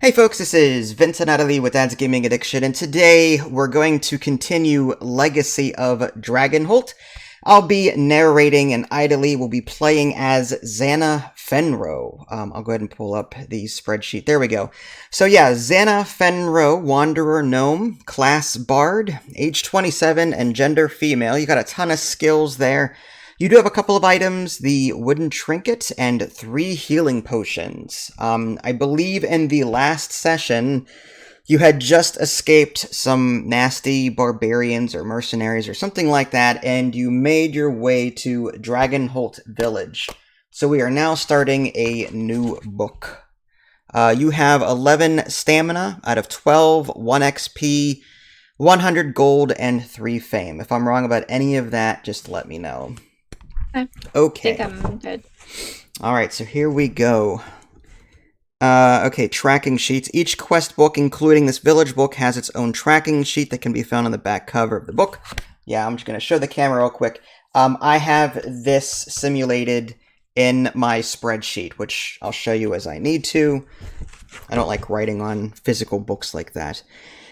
Hey folks, this is Vincent Natalie with Dad's Gaming Addiction, and today we're going to continue Legacy of Dragonholt. I'll be narrating, and Idly will be playing as Xana Fenro. I'll go ahead and pull up the spreadsheet. There we go. So yeah, Xana Fenro, Wanderer Gnome, class Bard, age 27, and gender female. You got a ton of skills there. You do have a couple of items, the wooden trinket and 3 healing potions. I believe in the last session, you had just escaped some nasty barbarians or mercenaries or something like that, and you made your way to Dragonholt Village. So we are now starting a new book. You have 11 stamina out of 12, 1 XP, 100 gold, and 3 fame. If I'm wrong about any of that, just let me know. Okay. I think I'm good. Alright, so here we go. Okay, tracking sheets. Each quest book, including this village book, has its own tracking sheet that can be found on the back cover of the book. Yeah, I'm just going to show the camera real quick. I have this simulated in my spreadsheet, which I'll show you as I need to. I don't like writing on physical books like that.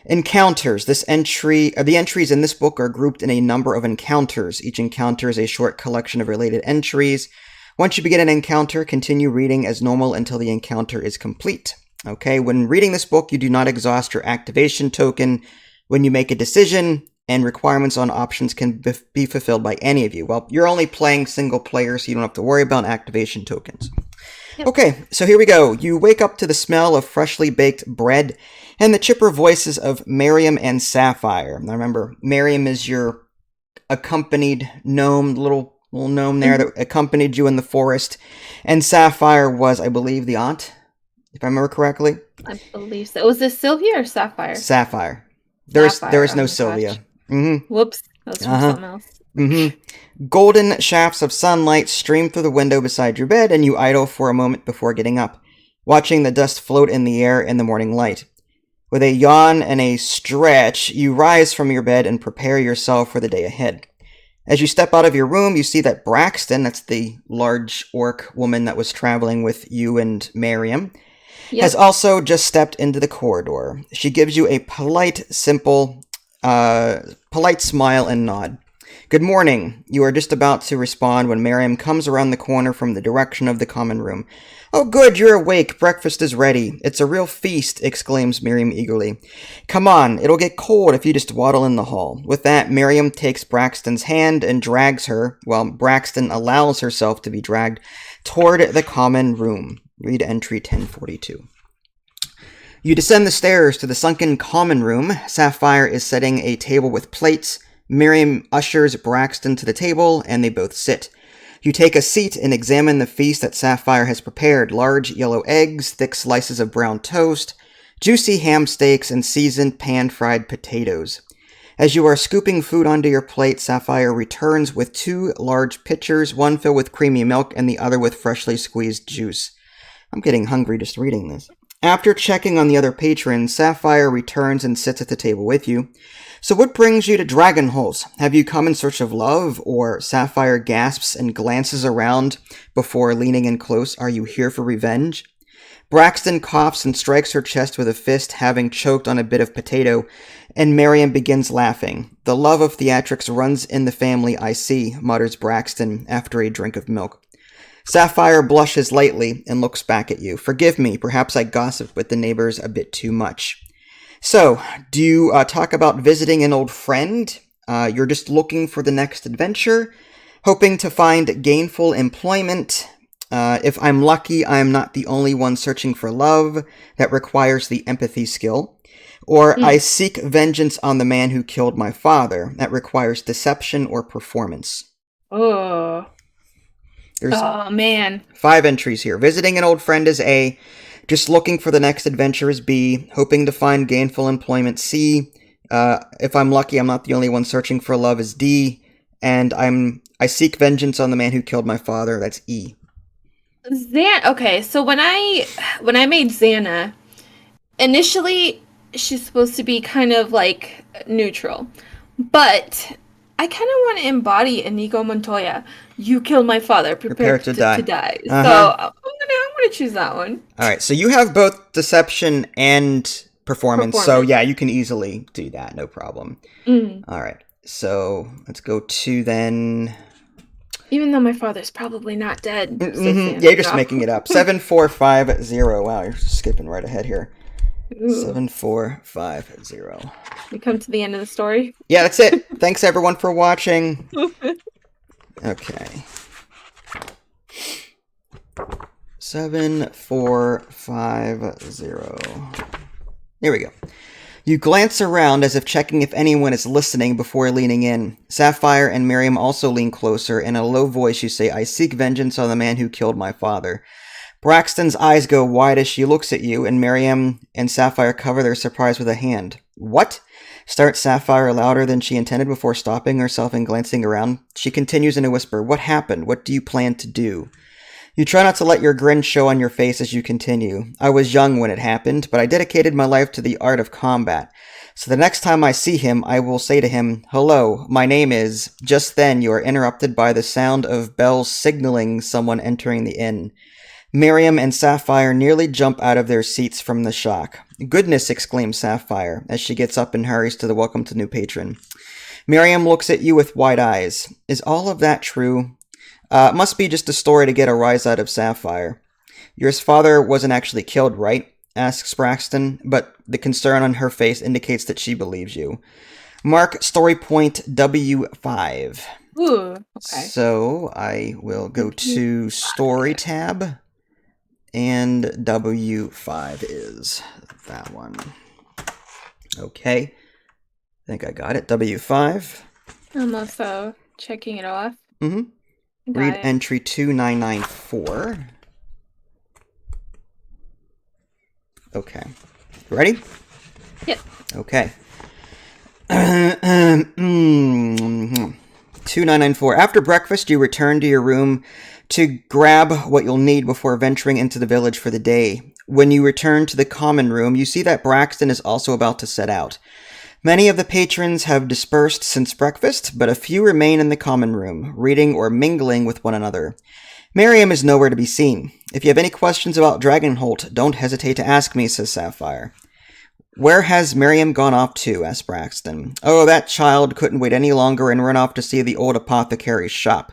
Encounters. The entries in this book are grouped in a number of encounters. Each encounter is a short collection of related entries. Once you begin an encounter, continue reading as normal until the encounter is complete. Okay, when reading this book, you do not exhaust your activation token when you make a decision, and requirements on options can be fulfilled by any of you. Well, you're only playing single player, so you don't have to worry about activation tokens. Yep. Okay, so here we go. You wake up to the smell of freshly baked bread and the chipper voices of Miriam and Sapphire. Now remember, Miriam is your accompanied gnome, little gnome there that accompanied you in the forest. And Sapphire was, I believe, the aunt, if I remember correctly. I believe so. Was this Sylvia or Sapphire? Sapphire. There is no Sylvia. Whoops. That was from something else. Golden shafts of sunlight stream through the window beside your bed, and you idle for a moment before getting up, watching the dust float in the air in the morning light. With a yawn and a stretch, you rise from your bed and prepare yourself for the day ahead. As you step out of your room, you see that Braxton, that's the large orc woman that was traveling with you and Miriam, has also just stepped into the corridor. She gives you a polite smile and nod. Good morning. You are just about to respond when Miriam comes around the corner from the direction of the common room. Oh good, you're awake. Breakfast is ready. It's a real feast, exclaims Miriam eagerly. Come on, it'll get cold if you just waddle in the hall. With that, Miriam takes Braxton's hand and drags her, while Braxton allows herself to be dragged toward the common room. Read entry 1042. You descend the stairs to the sunken common room. Sapphire is setting a table with plates. Miriam ushers Braxton to the table, and they both sit. You take a seat and examine the feast that Sapphire has prepared. Large yellow eggs, thick slices of brown toast, juicy ham steaks, and seasoned pan-fried potatoes. As you are scooping food onto your plate, Sapphire returns with 2 large pitchers, one filled with creamy milk and the other with freshly squeezed juice. I'm getting hungry just reading this. After checking on the other patrons, Sapphire returns and sits at the table with you. So what brings you to Dragonholt? Have you come in search of love? Or Sapphire gasps and glances around before leaning in close. Are you here for revenge? Braxton coughs and strikes her chest with a fist, having choked on a bit of potato, and Miriam begins laughing. The love of theatrics runs in the family, I see, mutters Braxton after a drink of milk. Sapphire blushes lightly and looks back at you. Forgive me, perhaps I gossip with the neighbors a bit too much. So, do you talk about visiting an old friend? You're just looking for the next adventure? Hoping to find gainful employment? If I'm lucky, I'm not the only one searching for love that requires the empathy skill. Or I seek vengeance on the man who killed my father. That requires deception or performance. Oh man. 5 entries here. Visiting an old friend is A. Just looking for the next adventure is B. Hoping to find gainful employment, C. If I'm lucky, I'm not the only one searching for love is D. And I seek vengeance on the man who killed my father, that's E. Okay, so when I made Xana, initially she's supposed to be kind of like neutral. But I kind of want to embody Inigo Montoya. You killed my father. Prepare to die. So I'm gonna gonna choose that one. All right, so you have both deception and performance, so yeah, you can easily do that, no problem. All right, so let's go to then... Even though my father's probably not dead. Yeah, you're just making it up. 7450. Wow, you're skipping right ahead here. Ooh. 7450. We come to the end of the story. Yeah, that's it. Thanks everyone for watching. Okay. 7450. Here we go. You glance around as if checking if anyone is listening before leaning in. Sapphire and Miriam also lean closer. In a low voice, you say, I seek vengeance on the man who killed my father. Braxton's eyes go wide as she looks at you, and Miriam and Sapphire cover their surprise with a hand. What? Starts Sapphire louder than she intended before stopping herself and glancing around. She continues in a whisper, What happened? What do you plan to do? You try not to let your grin show on your face as you continue. I was young when it happened, but I dedicated my life to the art of combat. So the next time I see him, I will say to him, Hello, my name is... Just then you are interrupted by the sound of bells signaling someone entering the inn. Miriam and Sapphire nearly jump out of their seats from the shock. Goodness, exclaims Sapphire, as she gets up and hurries to the welcome to new patron. Miriam looks at you with wide eyes. Is all of that true? It must be just a story to get a rise out of Sapphire. Your father wasn't actually killed, right? Asks Braxton, but the concern on her face indicates that she believes you. Mark story point W5. Ooh, okay. So I will go to story tab, and W5 is that one. Okay. I think I got it. W5. I'm also checking it off. Mm-hmm. Read entry 2994. Okay. You ready? Yep. Okay. 2994. After breakfast, you return to your room to grab what you'll need before venturing into the village for the day. When you return to the common room, you see that Braxton is also about to set out. Many of the patrons have dispersed since breakfast, but a few remain in the common room, reading or mingling with one another. Miriam is nowhere to be seen. If you have any questions about Dragonholt, don't hesitate to ask me, says Sapphire. Where has Miriam gone off to? Asks Braxton. Oh, that child couldn't wait any longer and run off to see the old apothecary's shop.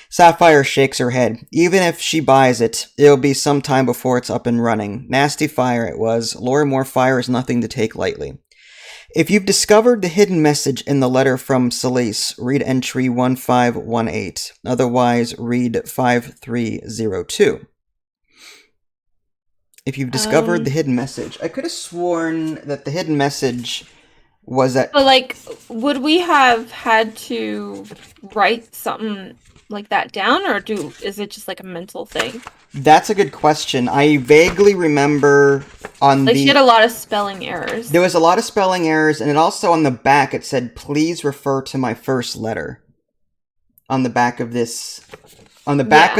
Sapphire shakes her head. Even if she buys it, it'll be some time before it's up and running. Nasty fire it was. Lorimore fire is nothing to take lightly. If you've discovered the hidden message in the letter from Celise, read entry 1518. Otherwise, read 5302. If you've discovered the hidden message. I could have sworn that the hidden message was that... But, like, would we have had to write something like that down, or is it just, like, a mental thing? That's a good question. I vaguely remember on she had a lot of spelling errors. There was a lot of spelling errors, and it also on the back it said, please refer to my first letter. On the back of this... On the back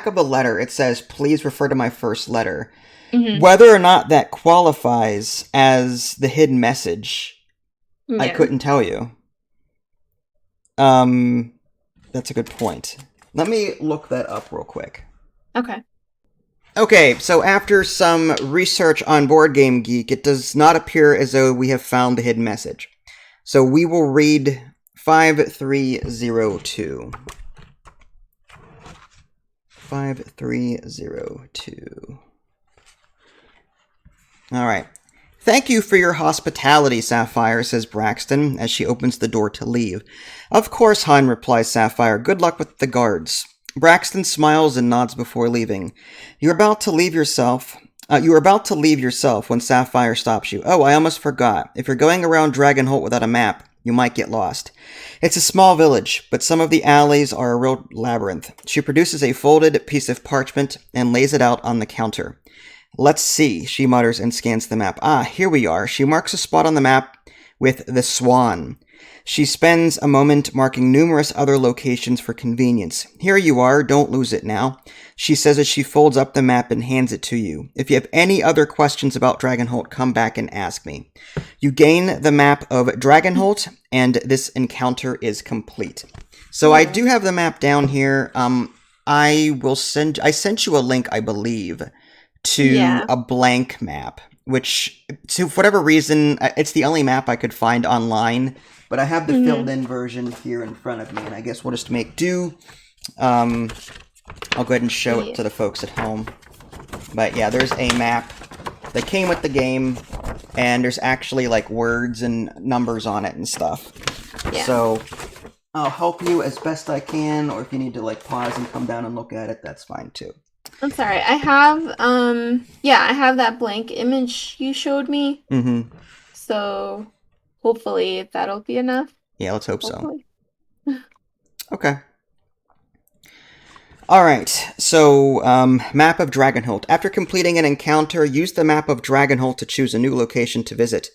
of the letter, it says, please refer to my first letter. Mm-hmm. Whether or not that qualifies as the hidden message, I couldn't tell you. That's a good point. Let me look that up real quick. Okay. Okay, so after some research on Board Game Geek, it does not appear as though we have found the hidden message. So we will read 5302. 5302. Alright. Thank you for your hospitality, Sapphire, says Braxton, as she opens the door to leave. Of course, hon, replies Sapphire. Good luck with the guards. Braxton smiles and nods before leaving. You are about to leave yourself when Sapphire stops you. Oh, I almost forgot. If you're going around Dragonholt without a map, you might get lost. It's a small village, but some of the alleys are a real labyrinth. She produces a folded piece of parchment and lays it out on the counter. Let's see, she mutters and scans the map. Ah, here we are. She marks a spot on the map with the Swan. She spends a moment marking numerous other locations for convenience. Here you are, don't lose it now, she says as she folds up the map and hands it to you. If you have any other questions about Dragonholt, come back and ask me. You gain the map of Dragonholt, and this encounter is complete. So I do have the map down here. I sent you a link, I believe. to Yeah. a blank map, which, to for whatever reason, it's the only map I could find online. But I have the Mm-hmm. filled-in version here in front of me, and I guess we'll just make do. I'll go ahead and show it Yeah. to the folks at home. But yeah, there's a map that came with the game, and there's actually like words and numbers on it and stuff. Yeah. So I'll help you as best I can, or if you need to like pause and come down and look at it, that's fine too. I'm sorry. I have I have that blank image you showed me. Mm-hmm. So hopefully that'll be enough. Yeah, let's hope so. Hopefully. Okay. Alright, so map of Dragonholt. After completing an encounter, use the map of Dragonholt to choose a new location to visit.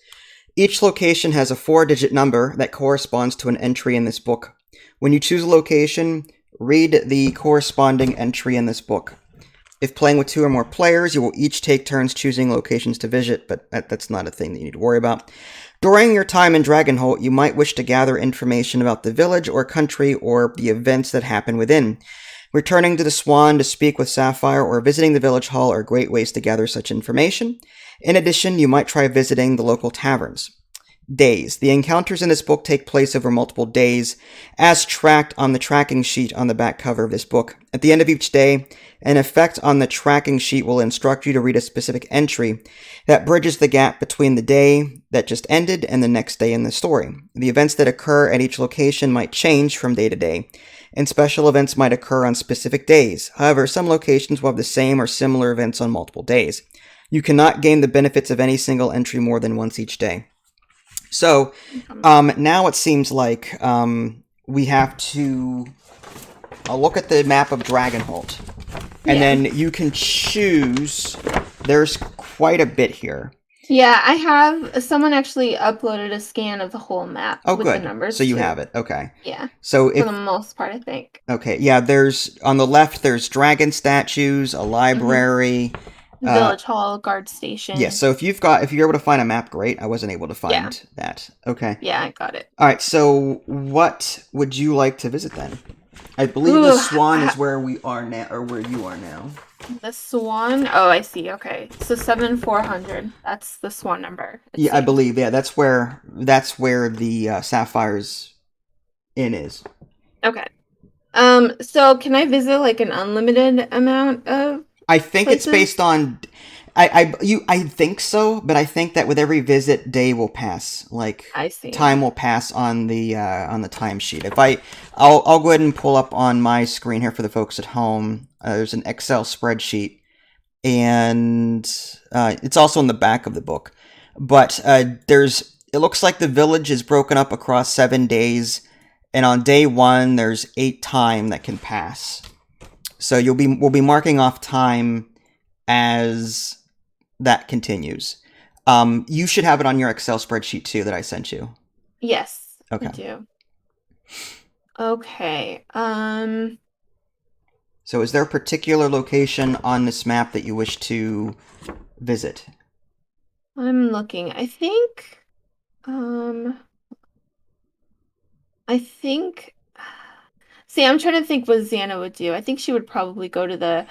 Each location has a 4-digit number that corresponds to an entry in this book. When you choose a location, read the corresponding entry in this book. If playing with 2 or more players, you will each take turns choosing locations to visit, but that's not a thing that you need to worry about. During your time in Dragonholt, you might wish to gather information about the village or country or the events that happen within. Returning to the Swan to speak with Sapphire or visiting the village hall are great ways to gather such information. In addition, you might try visiting the local taverns. Days. The encounters in this book take place over multiple days, as tracked on the tracking sheet on the back cover of this book. At the end of each day, an effect on the tracking sheet will instruct you to read a specific entry that bridges the gap between the day that just ended and the next day in the story. The events that occur at each location might change from day to day, and special events might occur on specific days. However, some locations will have the same or similar events on multiple days. You cannot gain the benefits of any single entry more than once each day. So, now it seems like we have to look at the map of Dragonholt. And then you can choose. There's quite a bit here. Yeah, I have someone actually uploaded a scan of the whole map Oh, with good. the numbers. So you too. have it. Okay. Yeah. So For the most part, I think. Okay, yeah, there's on the left there's dragon statues, a library, Village hall, guard station. Yeah, so if you're able to find a map, great. I wasn't able to find that. Okay. Yeah, I got it. All right, so what would you like to visit then? I believe the Swan is where we are now, or where you are now. The Swan? Oh, I see. Okay. So 7400. That's the Swan number. Yeah, I believe. Yeah, that's where the Sapphire's Inn is. Okay. So can I visit like an unlimited amount of I think places? It's based on I think so, but I think that with every visit, day will pass. Like I see. Time will pass on the timesheet. I'll go ahead and pull up on my screen here for the folks at home. There's an Excel spreadsheet, and it's also in the back of the book. But it looks like the village is broken up across 7 days, and on day 1 there's 8 time that can pass. So we'll be marking off time as that continues. You should have it on your Excel spreadsheet too that I sent you. Yes. Okay. I do. Okay. So is there a particular location on this map that you wish to visit? I'm looking. I think see, I'm trying to think what Xana would do. I think she would probably go to the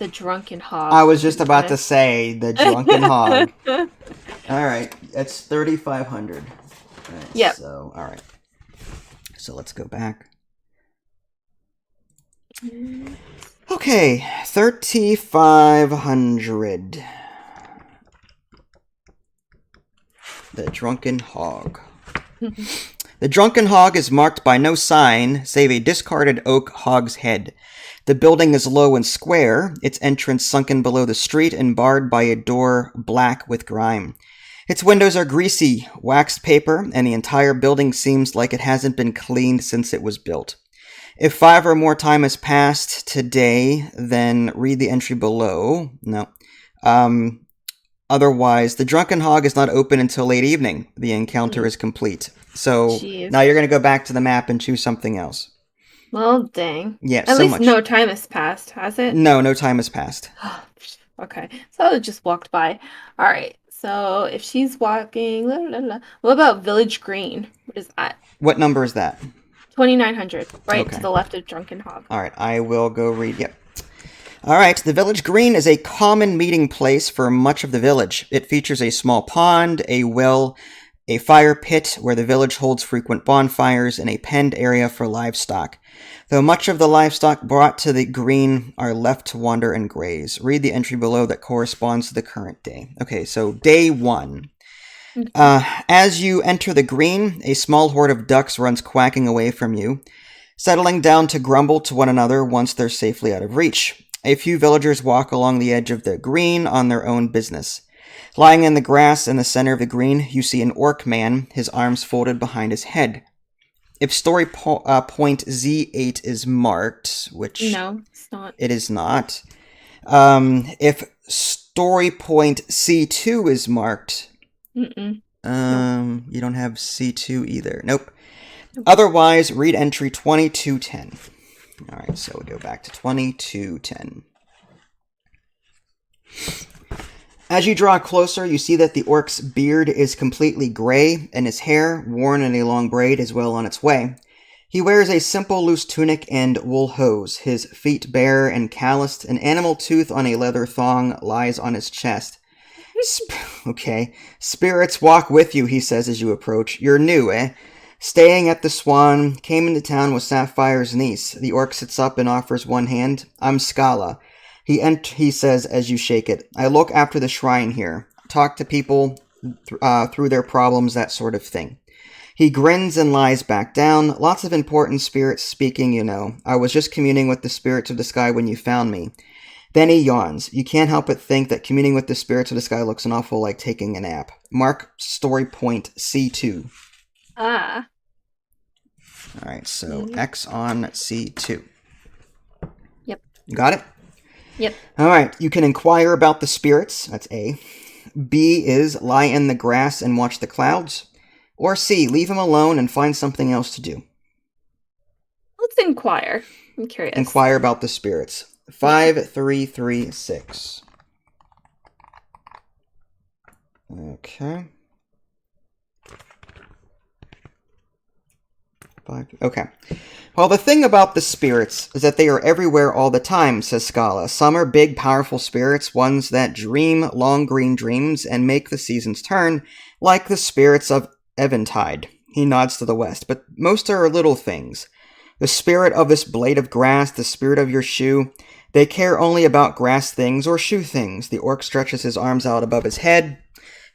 Drunken Hog. I was just about to say the Drunken Hog. All right, that's 3,500. Right, yep. So, all right. So let's go back. Okay, 3,500. The Drunken Hog. The Drunken Hog is marked by no sign, save a discarded oak hog's head. The building is low and square, its entrance sunken below the street and barred by a door black with grime. Its windows are greasy, waxed paper, and the entire building seems like it hasn't been cleaned since it was built. If 5 or more time has passed today, then read the entry below. No. Otherwise, the Drunken Hog is not open until late evening. The encounter is complete. So now you're going to go back to the map and choose something else. Well, dang. Yeah, At least no time has passed, has it? No time has passed. Okay, so I just walked by. All right, so if she's walking, what about Village Green? What is that? What number is that? 2,900, right to the left of Drunken Hog. All right, I will go read. Yep. All right, the village green is a common meeting place for much of the village. It features a small pond, a well, a fire pit where the village holds frequent bonfires, and a penned area for livestock. Though much of the livestock brought to the green are left to wander and graze. Read the entry below that corresponds to the current day. Okay, so day 1. As you enter the green, a small horde of ducks runs quacking away from you, settling down to grumble to one another once they're safely out of reach. A few villagers walk along the edge of the green on their own business. Lying in the grass in the center of the green, you see an orc man, his arms folded behind his head. If story point Z8 is marked, which No, it's not. it is not, if story point C2 is marked, Mm-mm. you don't have C2 either. Nope. Otherwise, read entry 2210. All right, so we go back to 2210. As you draw closer, you see that the orc's beard is completely gray, and his hair, worn in a long braid, is well on its way. He wears a simple loose tunic and wool hose. His feet bare and calloused, an animal tooth on a leather thong lies on his chest. Okay. Spirits walk with you, he says as you approach. You're new, eh? Staying at the Swan, came into town with Sapphire's niece. The orc sits up and offers one hand. I'm Scala. He says as you shake it. I look after the shrine here. Talk to people through their problems, that sort of thing. He grins and lies back down. Lots of important spirits speaking, you know. I was just communing with the spirits of the sky when you found me. Then he yawns. You can't help but think that communing with the spirits of the sky looks an awful like taking a nap. Mark story point C2. Ah. All right, so X on C2. Yep. You got it? Yep. All right, you can inquire about the spirits. That's A. B is lie in the grass and watch the clouds. Or C, leave him alone and find something else to do. Let's inquire. I'm curious. Inquire about the spirits. 5336. Okay. Okay. Well, the thing about the spirits is that they are everywhere all the time, says Scala. Some are big, powerful spirits, ones that dream long green dreams and make the seasons turn, like the spirits of Eventide. He nods to the west, but most are little things. The spirit of this blade of grass, the spirit of your shoe, they care only about grass things or shoe things. The orc stretches his arms out above his head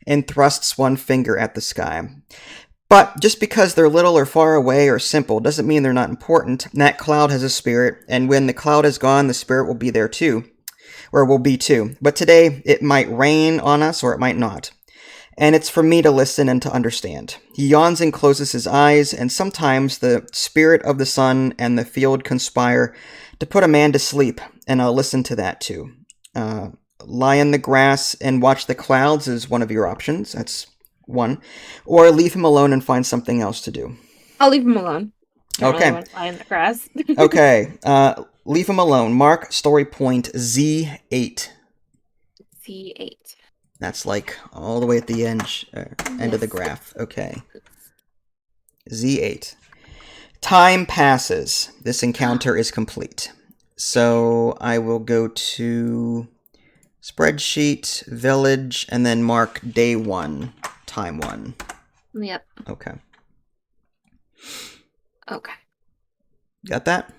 and thrusts one finger at the sky. But just because they're little or far away or simple doesn't mean they're not important. That cloud has a spirit, and when the cloud is gone, the spirit will be there too. Or will be too. But today, it might rain on us or it might not. And it's for me to listen and to understand. He yawns and closes his eyes, and sometimes the spirit of the sun and the field conspire to put a man to sleep, and I'll listen to that too. Lie in the grass and watch the clouds is one of your options. That's one. Or leave him alone and find something else to do. I'll leave him alone. I Okay. really want to lie in the grass. Okay. Leave him alone. Mark story point Z8. C8. That's like all the way at the end of the graph. Okay. Z8. Time passes. This encounter is complete. So I will go to spreadsheet, village, and then mark day 1, time 1. Yep. Okay. Okay. Got that?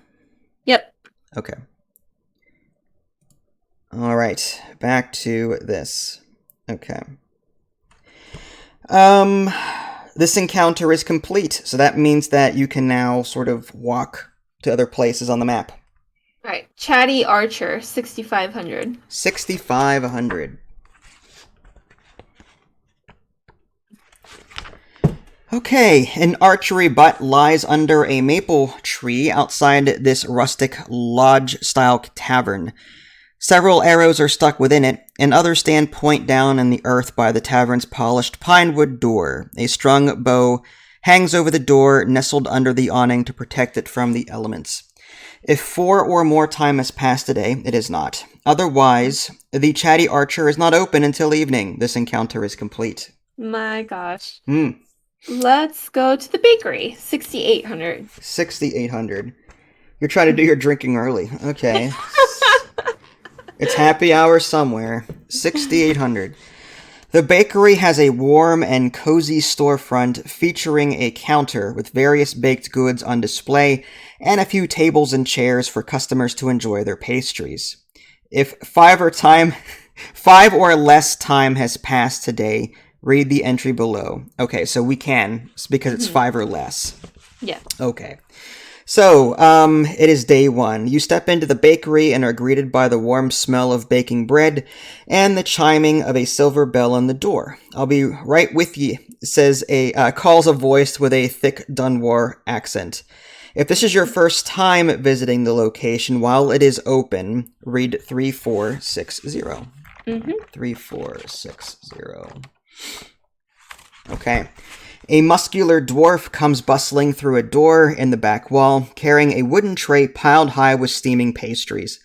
Yep. Okay. All right. Back to this. Okay. This encounter is complete, so that means that you can now sort of walk to other places on the map. All right. Chatty Archer, 6,500. 6,500. Okay, an archery butt lies under a maple tree outside this rustic lodge-style tavern. Several arrows are stuck within it, and others stand point down in the earth by the tavern's polished pinewood door. A strung bow hangs over the door, nestled under the awning to protect it from the elements. If 4 or more time has passed today, it is not. Otherwise, the chatty archer is not open until evening. This encounter is complete. My gosh. Hmm. Let's go to the bakery, 6,800. 6,800. You're trying to do your drinking early. Okay. It's happy hour somewhere. 6,800. The bakery has a warm and cozy storefront featuring a counter with various baked goods on display and a few tables and chairs for customers to enjoy their pastries. If 5 or less time has passed today, read the entry below. Okay, so we can, because it's 5 or less. Yeah. Okay. So, it is day 1. You step into the bakery and are greeted by the warm smell of baking bread and the chiming of a silver bell on the door. "I'll be right with ye," calls a voice with a thick Dunwar accent. If this is your first time visiting the location while it is open, read 3460. 3460. Okay. A muscular dwarf comes bustling through a door in the back wall, carrying a wooden tray piled high with steaming pastries.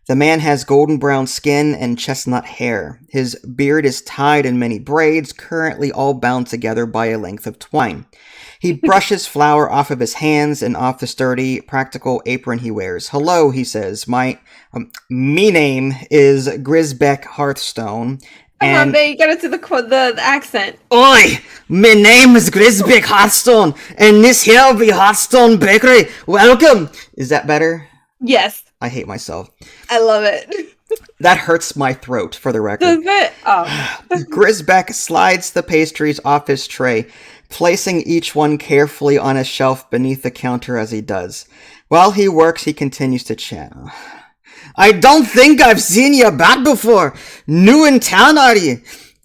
The man has golden brown skin and chestnut hair. His beard is tied in many braids, currently all bound together by a length of twine. He brushes flour off of his hands and off the sturdy, practical apron he wears. "Hello," he says. Me name is Grisbeck Hearthstone. Come on, babe, get it to the accent. "Oi, my name is Grisbeck Hearthstone, and this here be Hearthstone Bakery. Welcome." Is that better? Yes. I hate myself. I love it. That hurts my throat, for the record. Does it? Oh. Grisbeck slides the pastries off his tray, placing each one carefully on a shelf beneath the counter as he does. While he works, he continues to chat. "I don't think I've seen you about before. New in town, are you?"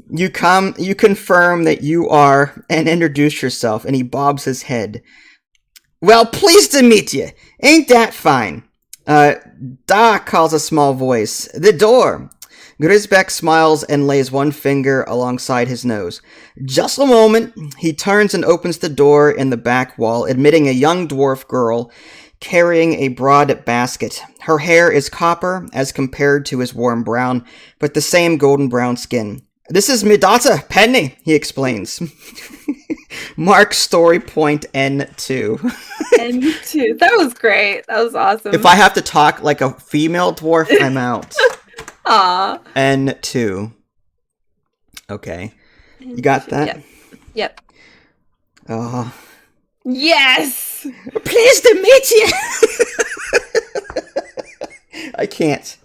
You confirm that you are, and introduce yourself, and he bobs his head. "Well, pleased to meet you. Ain't that fine?" "Da," calls a small voice. "The door." Grisbeck smiles and lays one finger alongside his nose. "Just a moment." He turns and opens the door in the back wall, admitting a young dwarf girl carrying a broad basket. Her hair is copper as compared to his warm brown, but the same golden brown skin. "This is my daughter, Penny," he explains. Mark story point N2. N2. That was great. That was awesome. If I have to talk like a female dwarf, I'm out. Aw. N2. Okay. You got that? Yep. Oh. Yes! Pleased to meet you! I can't.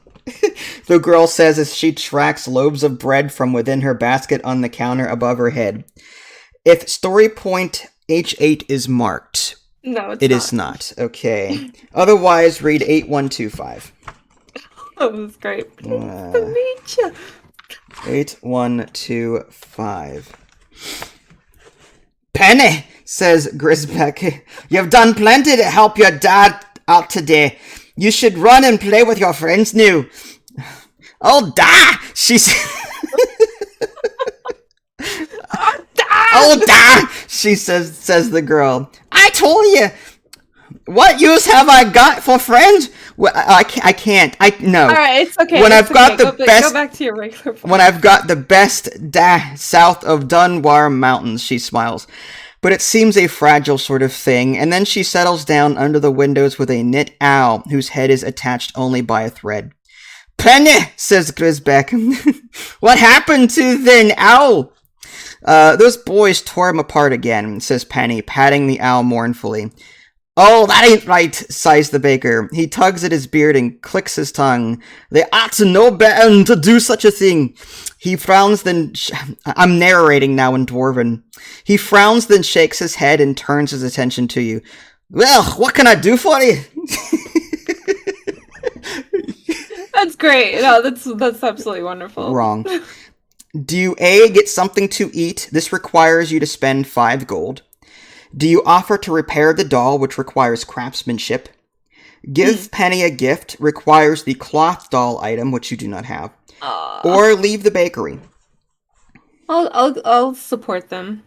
The girl says as she tracks loaves of bread from within her basket on the counter above her head. If story point H8 is marked. No, it's not. It is not. Okay. Otherwise, read 8125. That was great. Pleased to meet you. 8125. "Penny," says Grisbeck, "you've done plenty to help your dad out today. You should run and play with your friends now." "Oh, da!" she says. "Oh, da!" she says the girl. "I told you. What use have I got for friends?" Well, I can't. No. All right, it's okay. When it's I've got okay. the best, go back to your regular. When I've got the best south of Dunwar Mountains, she smiles. But it seems a fragile sort of thing, and then she settles down under the windows with a knit owl whose head is attached only by a thread. "Penny," says Grisbeck. "What happened to the owl?" Those boys tore him apart again," says Penny, patting the owl mournfully. "Oh, that ain't right," sighs the baker. He tugs at his beard and clicks his tongue. "They ought to know better than to do such a thing." He frowns, then... I'm narrating now in Dwarven. He frowns, then shakes his head and turns his attention to you. "Well, what can I do for you?" That's great. No, that's absolutely wonderful. Wrong. Do you A, get something to eat? This requires you to spend 5 gold. Do you offer to repair the doll, which requires craftsmanship? Give Penny a gift, requires the cloth doll item, which you do not have. Or leave the bakery. I'll support them.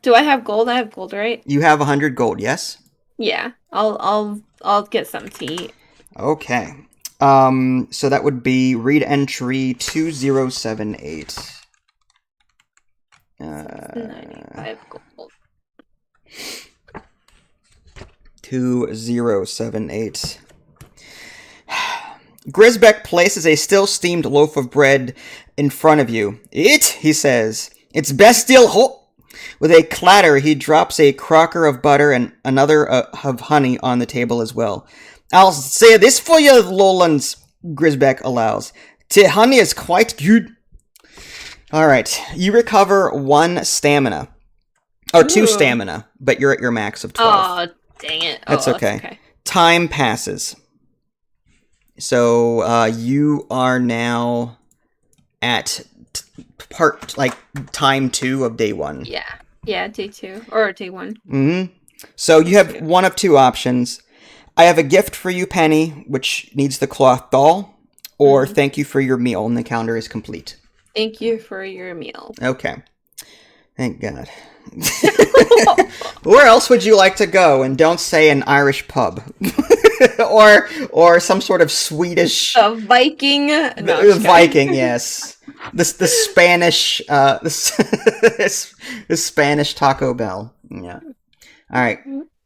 Do I have gold? I have gold, right? You have 100 gold, yes? Yeah. I'll get something to eat. Okay. So that would be read entry 2078. 95 gold. 2078. Grisbeck places a still-steamed loaf of bread in front of you. Eat, he says. It's best still hot. With a clatter, he drops a crocker of butter and another of honey on the table as well. I'll say this for you, Lowlands, Grisbeck allows. The honey is quite good. Alright, you recover 1 stamina. Or 2 stamina, but you're at your max of 12. Oh, dang it. That's okay. Time passes. So, you are now at time 2 of day 1. Yeah, day 2. Or day 1. Mm-hmm. So, you have one of 2 options. I have a gift for you, Penny, which needs the cloth doll, or thank you for your meal, and the counter is complete. Thank you for your meal. Okay. Thank God. Where else would you like to go? And don't say an Irish pub. or some sort of Swedish... A Viking? No, Viking, yes. The Spanish... the Spanish Taco Bell. Yeah. Alright.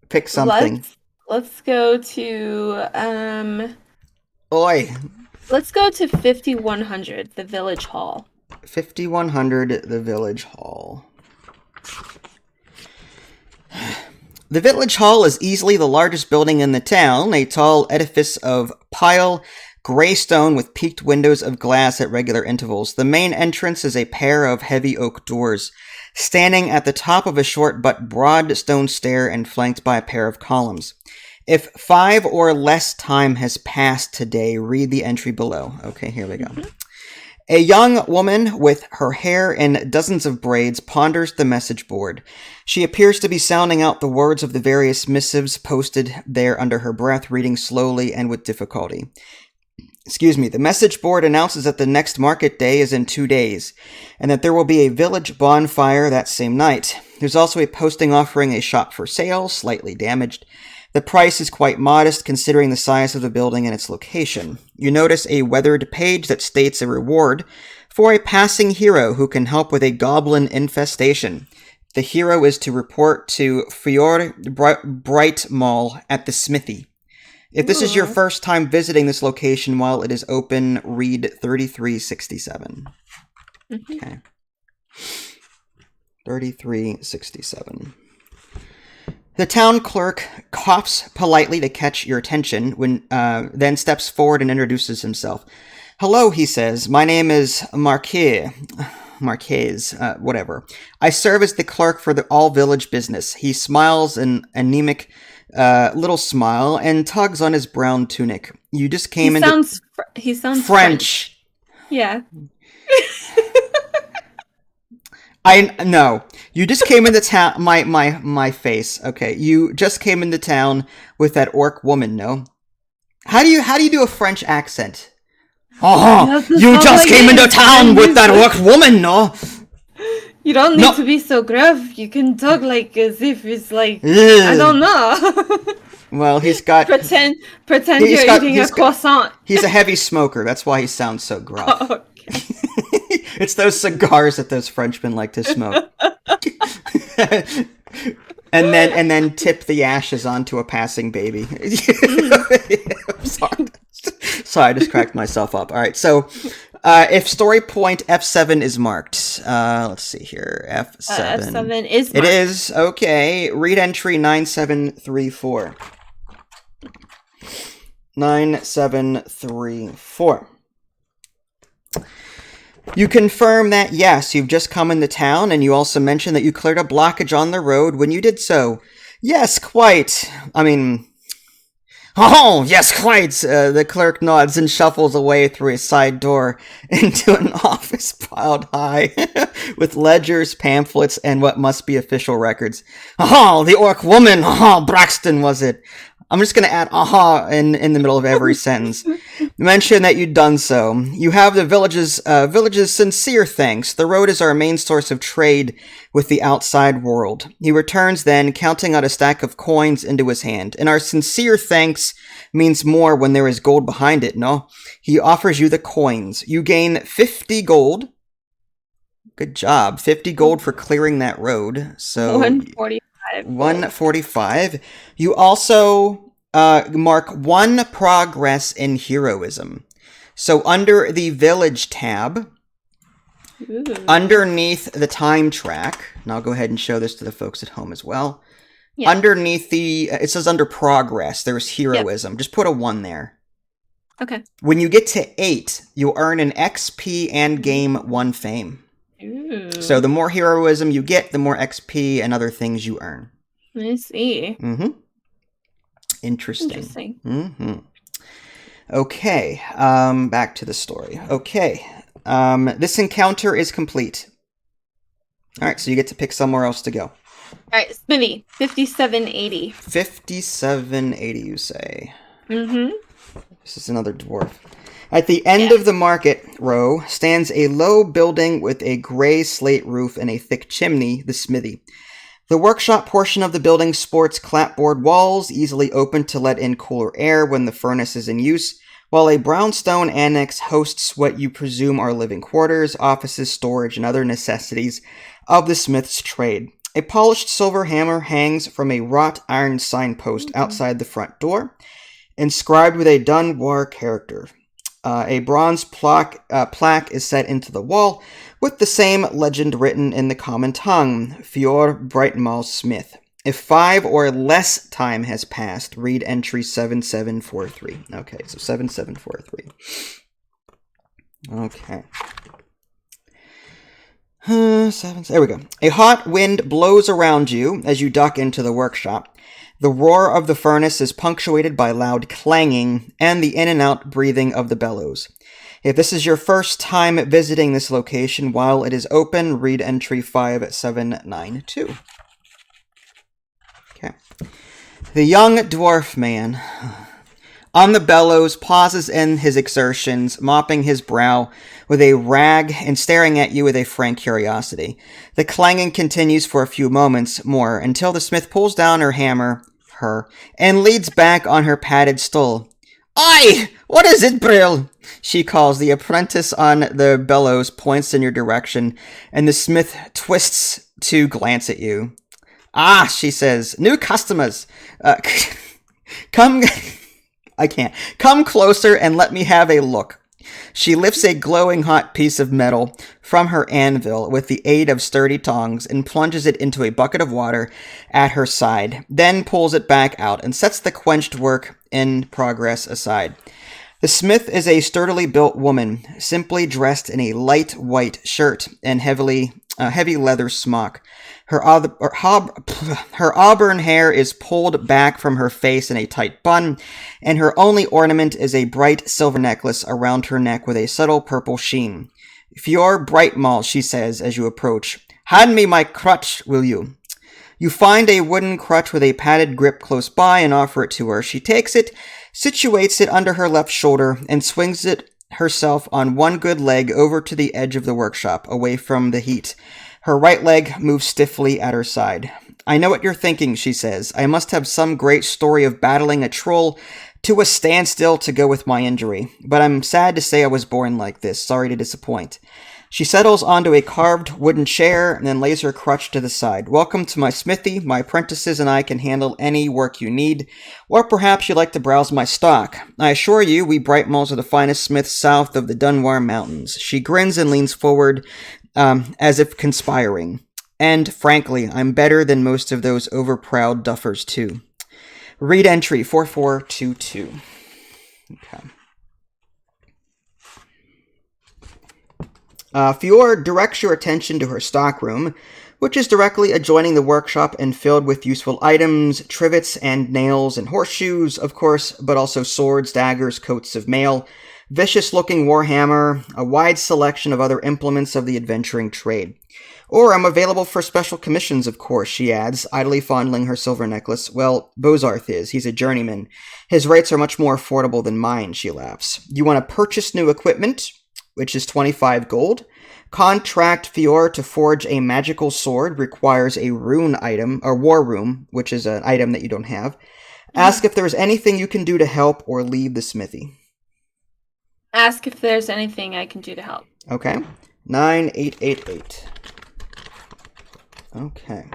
Pick something. Let's go to... Oi. Let's go to 5100, the Village Hall. 5100, the Village Hall. The Village Hall is easily the largest building in the town, a tall edifice of pile gray stone with peaked windows of glass at regular intervals. The main entrance is a pair of heavy oak doors, standing at the top of a short but broad stone stair and flanked by a pair of columns. If 5 or less time has passed today, read the entry below. Okay, here we go. A young woman with her hair in dozens of braids ponders the message board. She appears to be sounding out the words of the various missives posted there under her breath, reading slowly and with difficulty. The message board announces that the next market day is in 2 days, and that there will be a village bonfire that same night. There's also a posting offering a shop for sale, slightly damaged. The price is quite modest considering the size of the building and its location. You notice a weathered page that states a reward for a passing hero who can help with a goblin infestation. The hero is to report to Fjord Brightmall at the smithy. If this is your first time visiting this location while it is open, read 3367. Okay. 3367. The town clerk coughs politely to catch your attention, then steps forward and introduces himself. Hello, he says. My name is Marquez, whatever. I serve as the clerk for the all-village business. He smiles an anemic little smile and tugs on his brown tunic. You just came in. He sounds French. Yeah. No. You just came into town. My face. Okay. You just came into town with that orc woman. No. How do you do a French accent? Oh, you just came into town with that orc woman. No. You don't need to be so gruff. You can talk like as if it's like I don't know. Well, he's got pretend you're eating a croissant. He's a heavy smoker. That's why he sounds so gruff. Oh, okay. It's those cigars that those Frenchmen like to smoke. and then tip the ashes onto a passing baby. I'm sorry. Sorry, I just cracked myself up. All right, so if story point F7 is marked, let's see here. F7. F7 is marked. It is. Okay. Read entry 9734. 9734. You confirm that, yes, you've just come into town, and you also mentioned that you cleared a blockage on the road when you did so. Yes, quite. Oh, yes, quite. The clerk nods and shuffles away through a side door into an office piled high with ledgers, pamphlets, and what must be official records. Oh, the orc woman. Oh, Braxton, was it? I'm just going to add aha in the middle of every sentence. Mention that you'd done so. You have the village's sincere thanks. The road is our main source of trade with the outside world. He returns then, counting out a stack of coins into his hand. And our sincere thanks means more when there is gold behind it, no? He offers you the coins. You gain 50 gold. Good job. 50 gold for clearing that road. So 145. 145. You also mark 1 progress in heroism. So under the village tab, Ooh. underneath the time track, and I'll go ahead and show this to the folks at home as well. Yeah. Underneath it says under progress, there's heroism. Yep. Just put a 1 there. Okay. When you get to 8, you'll earn an XP and gain 1 fame. Ooh. So the more heroism you get, the more XP and other things you earn. I see. Mm-hmm. Interesting. Mm-hmm. Okay, back to the story. Okay, this encounter is complete. All right, so you get to pick somewhere else to go. All right, Smithy, 5780. 5780, you say? Mm-hmm. This is another dwarf. At the end of the market row stands a low building with a gray slate roof and a thick chimney, the smithy. The workshop portion of the building sports clapboard walls, easily opened to let in cooler air when the furnace is in use, while a brownstone annex hosts what you presume are living quarters, offices, storage, and other necessities of the smith's trade. A polished silver hammer hangs from a wrought iron signpost outside the front door, inscribed with a Dunbar character. A bronze plaque is set into the wall, with the same legend written in the common tongue, Fjord Brightmal Smith. If 5 or less time has passed, read entry 7743. Okay, so 7743. Okay. There we go. A hot wind blows around you as you duck into the workshop. The roar of the furnace is punctuated by loud clanging and the in and out breathing of the bellows. If this is your first time visiting this location while it is open, read entry 5792. Okay. The young dwarf man on the bellows pauses in his exertions, mopping his brow with a rag and staring at you with a frank curiosity. The clanging continues for a few moments more until the smith pulls down her hammer, and leads back on her padded stool. "Aye! What is it, Brill?" she calls. The apprentice on the bellows points in your direction, and the smith twists to glance at you. "Ah," she says, "new customers. Come closer and let me have a look." She lifts a glowing hot piece of metal from her anvil with the aid of sturdy tongs and plunges it into a bucket of water at her side, then pulls it back out and sets the quenched work in progress aside. The smith is a sturdily built woman, simply dressed in a light white shirt and heavy leather smock. Her auburn hair is pulled back from her face in a tight bun, and her only ornament is a bright silver necklace around her neck with a subtle purple sheen. "Fjord Brightmal," she says as you approach. "Hand me my crutch, will you?" You find a wooden crutch with a padded grip close by and offer it to her. She takes it, situates it under her left shoulder, and swings it herself on one good leg over to the edge of the workshop, away from the heat. Her right leg moves stiffly at her side. "I know what you're thinking," she says. "I must have some great story of battling a troll to a standstill to go with my injury. But I'm sad to say I was born like this. Sorry to disappoint." She settles onto a carved wooden chair and then lays her crutch to the side. "Welcome to my smithy. My apprentices and I can handle any work you need. Or perhaps you'd like to browse my stock. I assure you, we Brightmals are the finest smiths south of the Dunbar Mountains." She grins and leans forward, as if conspiring. "And, frankly, I'm better than most of those overproud duffers, too." Read entry 4422. Okay. Fjord directs your attention to her stockroom, which is directly adjoining the workshop and filled with useful items, trivets and nails and horseshoes, of course, but also swords, daggers, coats of mail, vicious-looking warhammer, a wide selection of other implements of the adventuring trade. "Or I'm available for special commissions, of course," she adds, idly fondling her silver necklace. "Well, Bozarth is. He's a journeyman. His rates are much more affordable than mine," she laughs. "You want to purchase new equipment, which is 25 gold. Contract Fjord to forge a magical sword, requires a rune item, or war room, which is an item that you don't have. Ask if there's anything you can do to help or leave the smithy." Ask if there's anything I can do to help. Okay. 9888. Okay.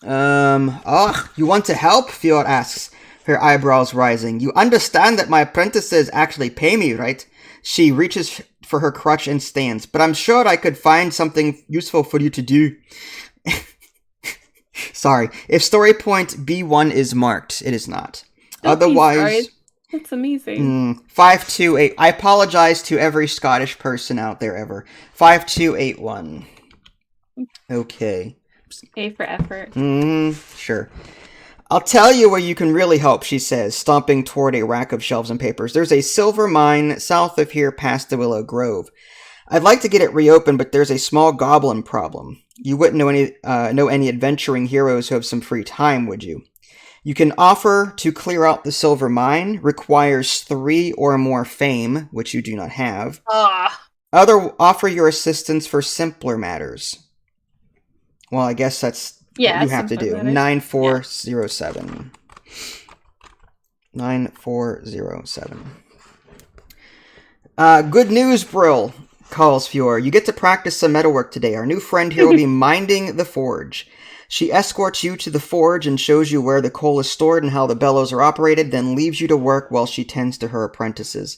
You want to help? Fjord asks. her eyebrows rising. You understand that my apprentices actually pay me, right? She reaches for her crutch and stands. But I'm sure I could find something useful for you to do. Sorry. If story point B1 is marked, it is not. Otherwise... That's amazing. 5281. I apologize to every Scottish person out there ever. 5281. Okay. A for effort. Sure. I'll tell you where you can really help, she says, stomping toward a rack of shelves and papers. There's a silver mine south of here past the Willow Grove. I'd like to get it reopened, but there's a small goblin problem. You wouldn't know any adventuring heroes who have some free time, would you? You can offer to clear out the silver mine, requires 3 or more fame, which you do not have. Offer your assistance for simpler matters. Well, I guess that's what you have to do. 9407. 9407. Good news, Brill, calls Fior. You get to practice some metalwork today. Our new friend here will be minding the forge. She escorts you to the forge and shows you where the coal is stored and how the bellows are operated, then leaves you to work while she tends to her apprentices.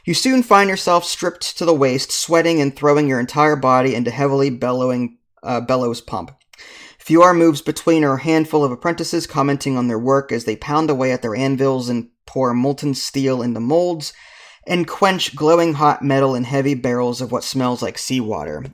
You soon find yourself stripped to the waist, sweating and throwing your entire body into heavily bellowing bellows pump. Fior moves between her handful of apprentices, commenting on their work as they pound away at their anvils and pour molten steel into molds and quench glowing hot metal in heavy barrels of what smells like seawater.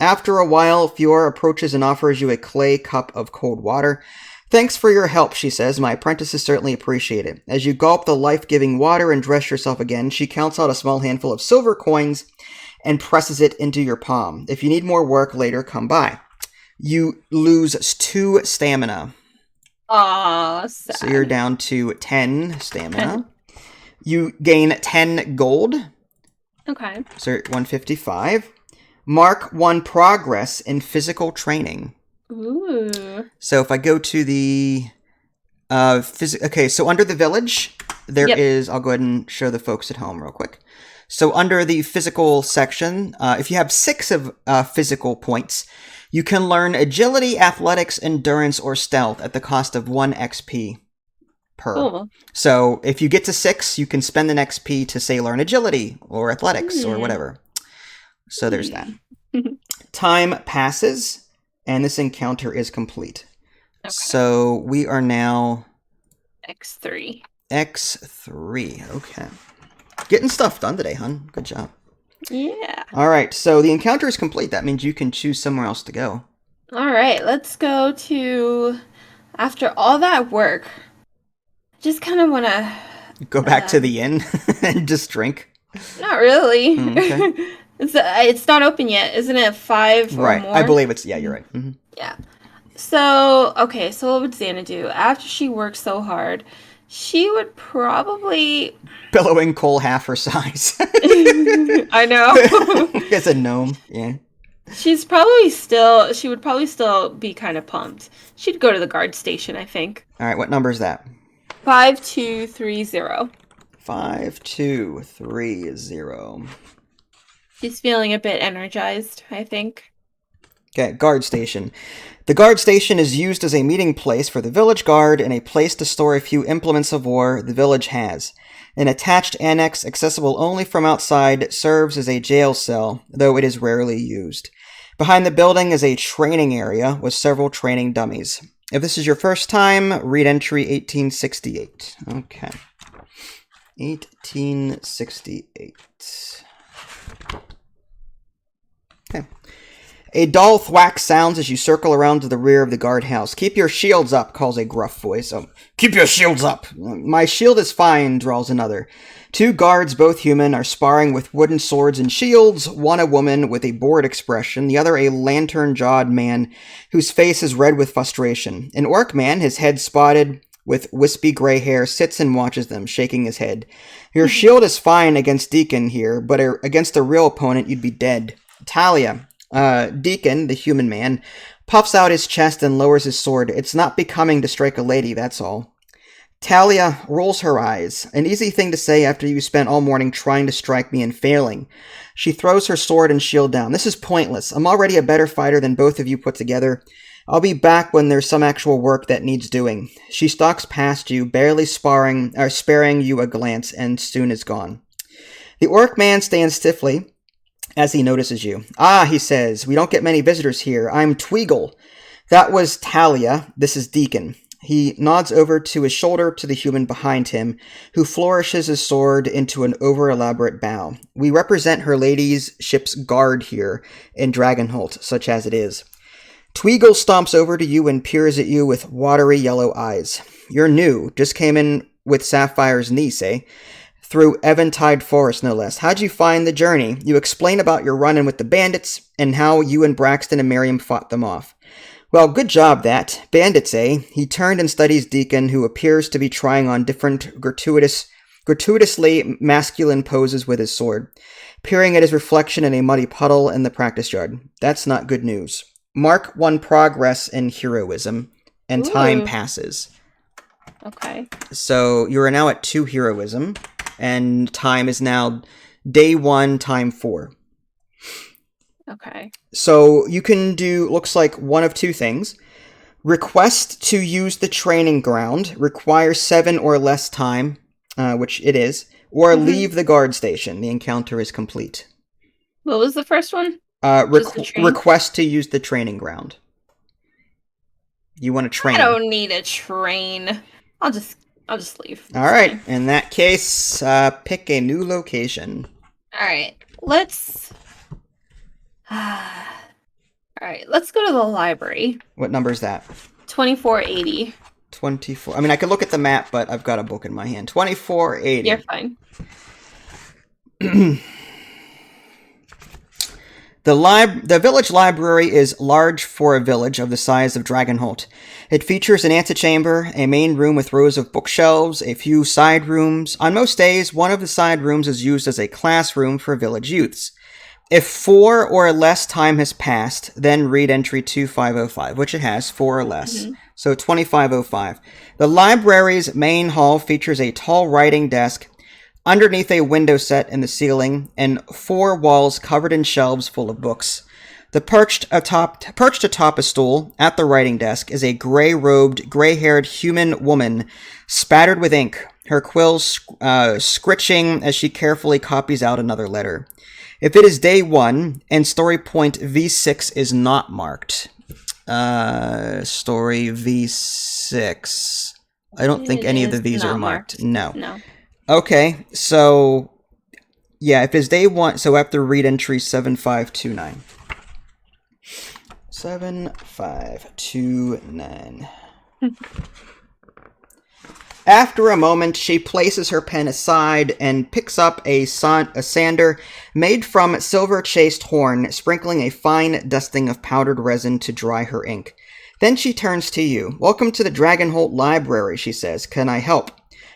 After a while, Fior approaches and offers you a clay cup of cold water. Thanks for your help, she says. My apprentices certainly appreciate it. As you gulp the life-giving water and dress yourself again, she counts out a small handful of silver coins and presses it into your palm. If you need more work later, come by. You lose 2 stamina. Sad. So you're down to 10 stamina. You gain 10 gold. Okay. So you're at 155. Mark 1 progress in physical training. Ooh. So if I go to the... okay, so under the village, there is... I'll go ahead and show the folks at home real quick. So under the physical section, if you have 6 of physical points, you can learn agility, athletics, endurance, or stealth at the cost of 1 XP per. Cool. So if you get to 6, you can spend an XP to, say, learn agility or athletics or whatever. So there's that. Time passes, and this encounter is complete. Okay. So we are now... X3. X3, okay. Getting stuff done today, hon. Good job. Yeah. All right, so the encounter is complete. That means you can choose somewhere else to go. All right, let's go to... After all that work, just kind of want to... Go back to the inn and just drink? Not really. Okay. It's not open yet. Isn't it 5 or right. more? I believe it's... Yeah, you're right. Mm-hmm. Yeah. So, okay, so what would Xana do? After she worked so hard, she would probably... Billowing coal half her size. I know. It's a gnome, yeah. She would probably still be kind of pumped. She'd go to the guard station, I think. All right, what number is that? 5230. 5230. She's feeling a bit energized, I think. Okay, guard station. The guard station is used as a meeting place for the village guard and a place to store a few implements of war the village has. An attached annex, accessible only from outside, serves as a jail cell, though it is rarely used. Behind the building is a training area with several training dummies. If this is your first time, read entry 1868. Okay. 1868. Okay. A dull thwack sounds as you circle around to the rear of the guardhouse. Keep your shields up, calls a gruff voice. Oh, keep your shields up! My shield is fine, drawls another. 2 guards, both human, are sparring with wooden swords and shields, one a woman with a bored expression, the other a lantern-jawed man whose face is red with frustration. An orc man, his head spotted with wispy gray hair, sits and watches them, shaking his head. Your shield is fine against Deacon here, but against a real opponent you'd be dead. Talia. Deacon, the human man, puffs out his chest and lowers his sword. It's not becoming to strike a lady, that's all. Talia rolls her eyes. An easy thing to say after you spent all morning trying to strike me and failing. She throws her sword and shield down. This is pointless. I'm already a better fighter than both of you put together. I'll be back when there's some actual work that needs doing. She stalks past you, barely sparing you a glance, and soon is gone. The orc man stands stiffly as he notices you. Ah, he says, we don't get many visitors here. I'm Tweagle. That was Talia. This is Deacon. He nods over to his shoulder to the human behind him, who flourishes his sword into an over-elaborate bow. We represent her lady's ship's guard here in Dragonholt, such as it is. Tweagle stomps over to you and peers at you with watery yellow eyes. You're new. Just came in with Sapphire's niece, eh? Through Eventide Forest, no less. How'd you find the journey? You explain about your run-in with the bandits and how you and Braxton and Miriam fought them off. Well, good job, that. Bandits, eh? He turned and studies Deacon, who appears to be trying on different gratuitously masculine poses with his sword, peering at his reflection in a muddy puddle in the practice yard. That's not good news. Mark 1 progress in heroism, and time passes. Okay. So you are now at 2 heroism, and time is now day 1, time 4. Okay. So you can do, looks like one of 2 things. Request to use the training ground, requires 7 or less time, which it is, or leave the guard station. The encounter is complete. What was the first one? Request to use the training ground. You want to train. I don't need a train. I'll just leave. All right. In that case, pick a new location. All right. Let's go to the library. What number is that? 2480. 24. I mean, I could look at the map, but I've got a book in my hand. 2480. You're fine. The village library is large for a village of the size of Dragonholt. It features an antechamber, a main room with rows of bookshelves, a few side rooms. On most days, one of the side rooms is used as a classroom for village youths. If 4 or less time has passed, then read entry 2505, which it has, 4 or less. So 2505. The library's main hall features a tall writing desk underneath a window set in the ceiling and 4 walls covered in shelves full of books. Perched atop a stool at the writing desk is a gray-robed, gray-haired human woman spattered with ink, her quills scritching as she carefully copies out another letter. If it is day 1 and story point V6 is not marked, story V6, I don't think any of the V's are marked. No. Okay, so, yeah, if it's day 1, so I have to read entry 7529. 7529. After a moment, she places her pen aside and picks up a sander made from silver-chased horn, sprinkling a fine dusting of powdered resin to dry her ink. Then she turns to you. Welcome to the Dragonholt Library, she says. Can I help?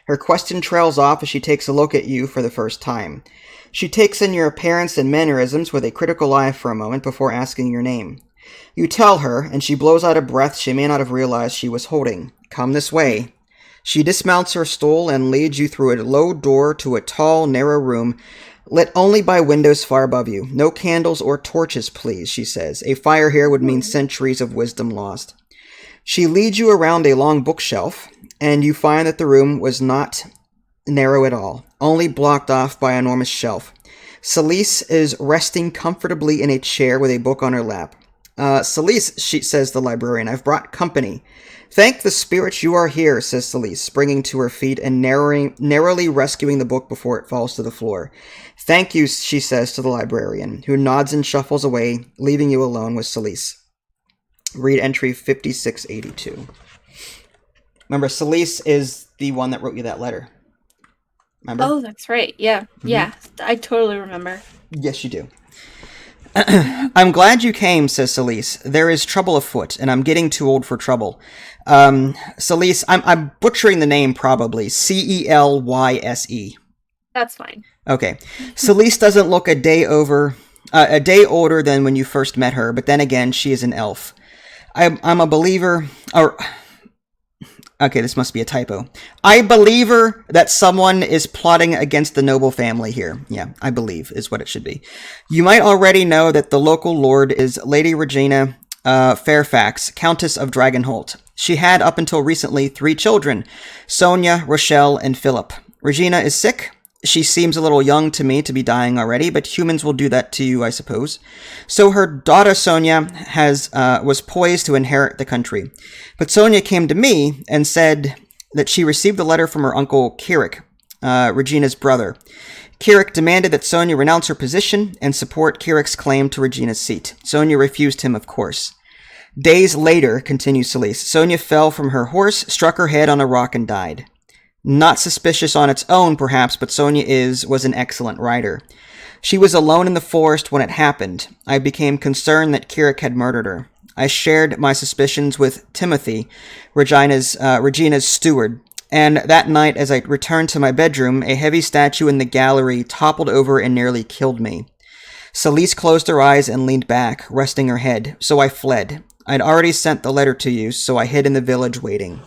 Her question trails off as she takes a look at you for the first time. She takes in your appearance and mannerisms with a critical eye for a moment before asking your name. You tell her, and she blows out a breath she may not have realized she was holding. Come this way. She dismounts her stool and leads you through a low door to a tall, narrow room, lit only by windows far above you. No candles or torches, please, she says. A fire here would mean centuries of wisdom lost. She leads you around a long bookshelf, and you find that the room was not narrow at all, only blocked off by an enormous shelf. Celise is resting comfortably in a chair with a book on her lap. Celise, says the librarian, I've brought company. Thank the spirits you are here, says Celise, springing to her feet and narrowly rescuing the book before it falls to the floor. Thank you, she says to the librarian, who nods and shuffles away, leaving you alone with Celise. Read entry 5682. Remember, Celise is the one that wrote you that letter. Remember? Oh, that's right. Yeah. Mm-hmm. Yeah. I totally remember. Yes, you do. I'm glad you came, says Celise. There is trouble afoot, and I'm getting too old for trouble. Celise, I'm butchering the name probably. Celyse. That's fine. Okay. Celise doesn't look a day older than when you first met her, but then again, she is an elf. I'm a believer, okay, this must be a typo. I believe that someone is plotting against the noble family here. Yeah, I believe is what it should be. You might already know that the local lord is Lady Regina Fairfax, Countess of Dragonholt. She had, up until recently, 3 children, Sonia, Rochelle, and Philip. Regina is sick. She seems a little young to me to be dying already, but humans will do that to you, I suppose. So her daughter Sonia was poised to inherit the country. But Sonia came to me and said that she received a letter from her uncle Kirik, Regina's brother. Kirik demanded that Sonia renounce her position and support Kirik's claim to Regina's seat. Sonia refused him, of course. Days later, continues Celise, Sonia fell from her horse, struck her head on a rock, and died. Not suspicious on its own, perhaps, but Sonia was an excellent rider. She was alone in the forest when it happened. I became concerned that Kirik had murdered her. I shared my suspicions with Timothy, Regina's steward, and that night, as I returned to my bedroom, a heavy statue in the gallery toppled over and nearly killed me. Celise closed her eyes and leaned back, resting her head, so I fled. I'd already sent the letter to you, so I hid in the village waiting.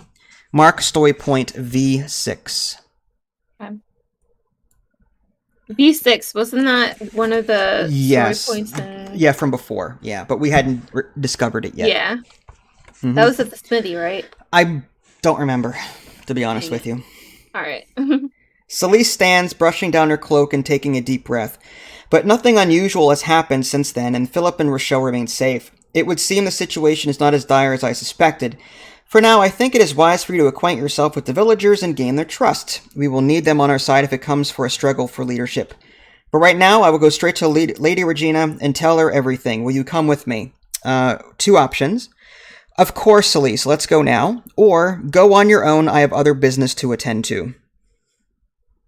Mark story point V6. Okay. V6, wasn't that one of the story points? Yeah, from before. Yeah, but we hadn't discovered it yet. Yeah. Mm-hmm. That was at the smithy, right? I don't remember, to be honest with you. All right. Celise stands, brushing down her cloak and taking a deep breath. But nothing unusual has happened since then, and Philip and Rochelle remain safe. It would seem the situation is not as dire as I suspected. For now, I think it is wise for you to acquaint yourself with the villagers and gain their trust. We will need them on our side if it comes for a struggle for leadership. But right now, I will go straight to Lady Regina and tell her everything. Will you come with me? 2 options. Of course, Celise, let's go now. Or, go on your own, I have other business to attend to.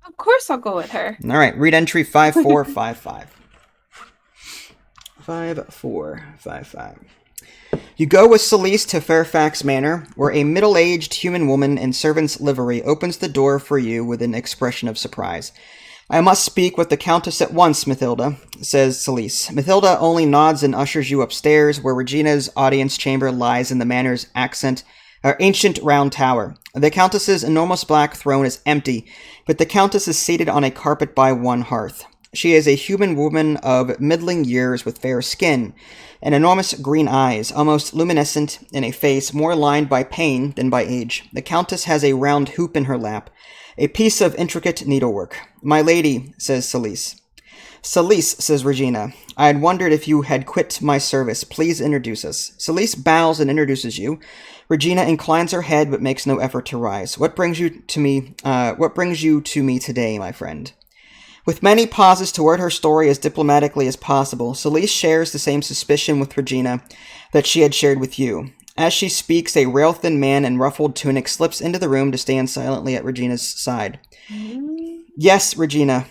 Of course I'll go with her. All right, read entry 5455. 5455. You go with Celise to Fairfax Manor, where a middle-aged human woman in servant's livery opens the door for you with an expression of surprise. I must speak with the Countess at once, Mathilda, says Celise. Mathilda only nods and ushers you upstairs, where Regina's audience chamber lies in the manor's ancient round tower. The Countess's enormous black throne is empty, but the Countess is seated on a carpet by one hearth. She is a human woman of middling years with fair skin and enormous green eyes, almost luminescent, in a face more lined by pain than by age. The Countess has a round hoop in her lap, a piece of intricate needlework. My lady, says Celise. Celise, says Regina, I had wondered if you had quit my service. Please introduce us. Celise bows and introduces you. Regina inclines her head but makes no effort to rise. What brings you to me? What brings you to me today, my friend? With many pauses to word her story as diplomatically as possible, Celise shares the same suspicion with Regina that she had shared with you. As she speaks, a rail-thin man in ruffled tunic slips into the room to stand silently at Regina's side. Yes, Regina,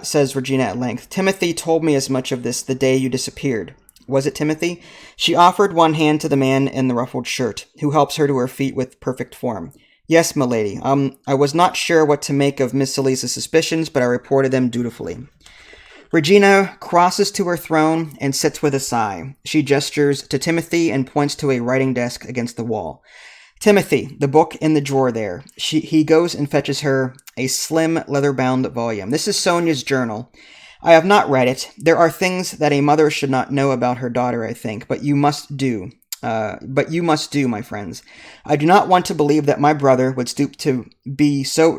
says Regina at length. Timothy told me as much of this the day you disappeared. Was it Timothy? She offered one hand to the man in the ruffled shirt, who helps her to her feet with perfect form. Yes, milady. I was not sure what to make of Miss Celise's suspicions, but I reported them dutifully. Regina crosses to her throne and sits with a sigh. She gestures to Timothy and points to a writing desk against the wall. Timothy, the book in the drawer there. He goes and fetches her a slim, leather-bound volume. This is Sonia's journal. I have not read it. There are things that a mother should not know about her daughter, I think, but you must do. My friends. I do not want to believe that my brother would stoop to be so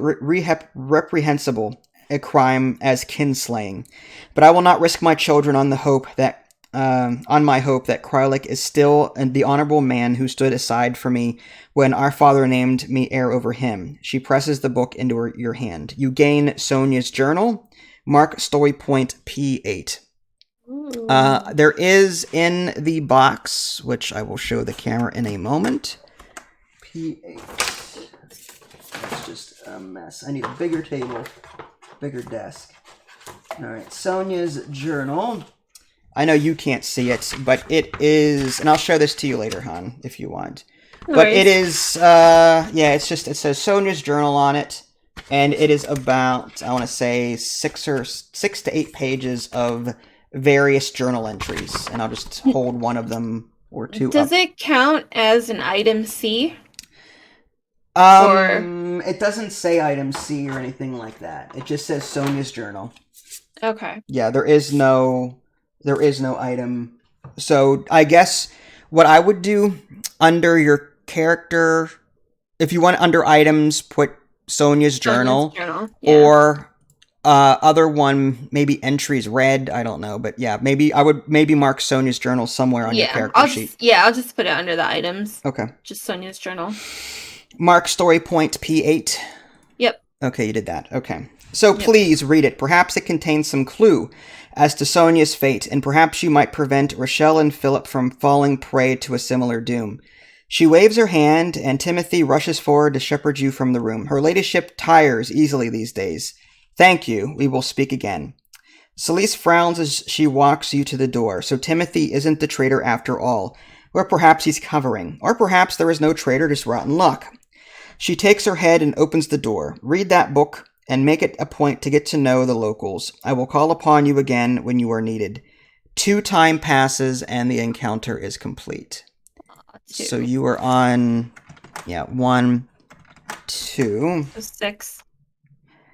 reprehensible a crime as kinslaying. But I will not risk my children on my hope that Kralik is still the honorable man who stood aside for me when our father named me heir over him. She presses the book into your hand. You gain Sonia's journal. Mark story point P8. There is in the box, which I will show the camera in a moment. P8. It's just a mess. I need a bigger table, bigger desk. Alright, Sonia's journal. I know you can't see it, but it is, and I'll show this to you later, hon, if you want. But it is, it says Sonia's journal on it, and it is about, I want to say, 6 to 8 pages of various journal entries, and I'll just hold one of them or two. Does it count as an item C? It doesn't say item C or anything like that. It just says Sonia's journal. Okay. Yeah, there is no item. So I guess What I would do under your character, if you want under items, put Sonia's Sonia's journal, journal. Yeah. or other one, maybe entries red. I don't know, but yeah, maybe I would maybe mark Sonia's journal somewhere on your Yeah. character sheet. I'll just put it under the items. Okay. Just Sonia's journal. Mark story point P8. Yep. Okay, you did that. Okay. So Yep. please read it. Perhaps it contains some clue as to Sonia's fate, and perhaps you might prevent Rochelle and Philip from falling prey to a similar doom. She waves her hand, and Timothy rushes forward to shepherd you from the room. Her ladyship tires easily these days. Thank you. We will speak again. Celeste frowns as she walks you to the door. So Timothy isn't the traitor after all. Or perhaps he's covering. Or perhaps there is no traitor, just rotten luck. She takes her head and opens the door. Read that book and make it a point to get to know the locals. I will call upon you again when you are needed. 2 time passes and the encounter is complete. 2. So you are on, 1, 2. 6.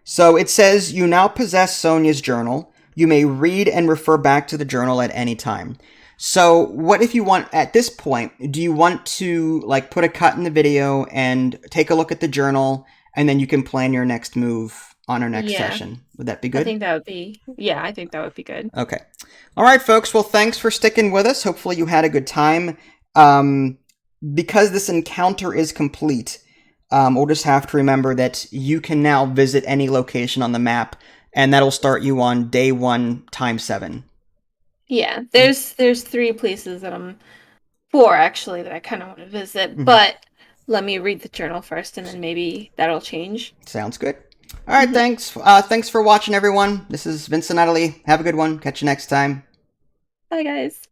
So it says you now possess Sonia's journal. You may read and refer back to the journal at any time. So what if you want, at this point, do you want to like put a cut in the video and take a look at the journal, and then you can plan your next move on our next session? Would that be good? I think that would be good. Okay. All right, folks. Well, thanks for sticking with us. Hopefully you had a good time. Because this encounter is complete, we'll just have to remember that you can now visit any location on the map, and that'll start you on day 1 times 7. Yeah, there's 3 places that 4 actually that I kind of want to visit, but let me read the journal first, and then maybe that'll change. Sounds good. All right, thanks. Thanks for watching, everyone. This is Vincent Natalie. Have a good one. Catch you next time. Bye, guys.